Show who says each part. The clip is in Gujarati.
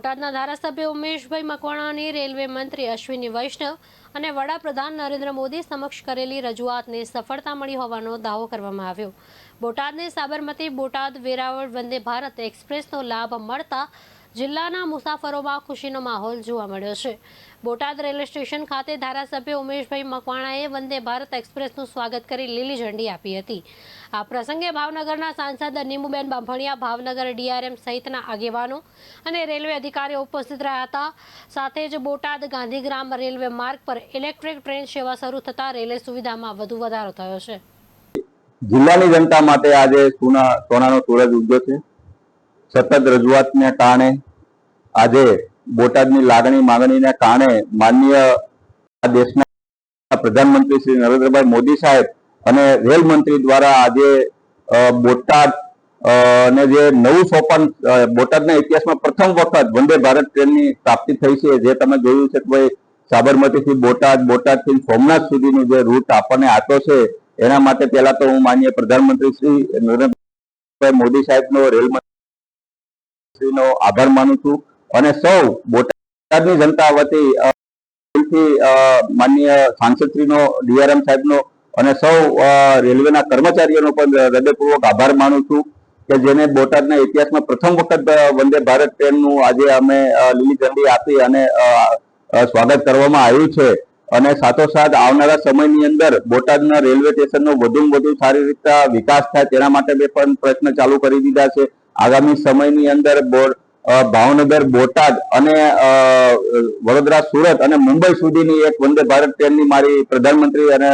Speaker 1: બોટાદના ધારાસભ્ય ઉમેશભાઈ મકવાણાની રેલવે મંત્રી અશ્વિની વૈષ્ણવ અને વડાપ્રધાન નરેન્દ્ર મોદી સમક્ષ કરેલી રજૂઆતને સફળતા મળી હોવાનો દાવો કરવામાં આવ્યો। બોટાદને સાબરમતી બોટાદ વેરાવળ વંદે ભારત એક્સપ્રેસનો લાભ મળતા જિલ્લાના મુસાફરોમાં ખુશીનો માહોલ જોવા મળ્યો છે। બોટાદ રેલવે સ્ટેશન ખાતે ધારાસભ્ય ઉમેશભાઈ મકવાણાએ વંદે ભારત એક્સપ્રેસનું સ્વાગત કરી લીલી ઝંડી આપી હતી। આ પ્રસંગે ભાવનગરના સાંસદ નીમુબેન બાંભણિયા, ભાવનગર ડીઆરએમ સહિતના આગેવાનો અને રેલવે અધિકારીઓ ઉપસ્થિત રહ્યા હતા। સાથે જ બોટાદ ગાંધીગ્રામ રેલવે માર્ગ પર ઇલેક્ટ્રિક ટ્રેન સેવા શરૂ થતા રેલવે સુવિધામાં વધુ વધારો થયો છે।
Speaker 2: જિલ્લાની જનતા માટે આજે સોનાનો સૂરજ ઉગ્યો છે। સતત રજૂઆતને કારણે આજે બોટાદની લાગણી માંગણીને કારણે માનનીય દેશના પ્રધાનમંત્રી શ્રી નરેન્દ્રભાઈ મોદી સાહેબ અને રેલ મંત્રી દ્વારા આજે બોટાદ ને જે નવું સોપાન બોટાદના ઇતિહાસમાં પ્રથમ વખત વંદે ભારત ટ્રેનની પ્રાપ્તિ થઈ છે। જે તમે જોયું છે કે ભાઈ સાબરમતીથી બોટાદ, બોટાદથી સોમનાથ સુધીનો જે રૂટ આપણને આપ્યો છે, એના માટે પહેલા તો હું માનનીય પ્રધાનમંત્રી શ્રી નરેન્દ્રભાઈ મોદી સાહેબનો, રેલ મંત્રીનો આભાર માનું છું અને સૌ બોટાદની જનતા વતી માનનીય સાંસદશ્રીનો, ડીઆરએમ સાહેબનો અને સૌ રેલવેના કર્મચારીઓનો પણ હૃદયપૂર્વક આભાર માનું છું કે જેને બોટાદના ઇતિહાસમાં પ્રથમ વખત વંદે ભારત ટ્રેનનું આજે અમે લીલી ઝંડી આપી અને સ્વાગત કરવામાં આવ્યું છે। અને સાથોસાથ આવનારા સમયની અંદર બોટાદના રેલવે સ્ટેશનનો વધુમાં વધુ સારી રીતે વિકાસ થાય તેના માટે પણ પ્રયત્ન ચાલુ કરી દીધા છે। આગામી સમયની અંદર ભાવનગર, બોટાદ અને વડોદરા, સુરત અને મુંબઈ સુધીની એક વંદે ભારત ટ્રેનની મારી પ્રધાનમંત્રી અને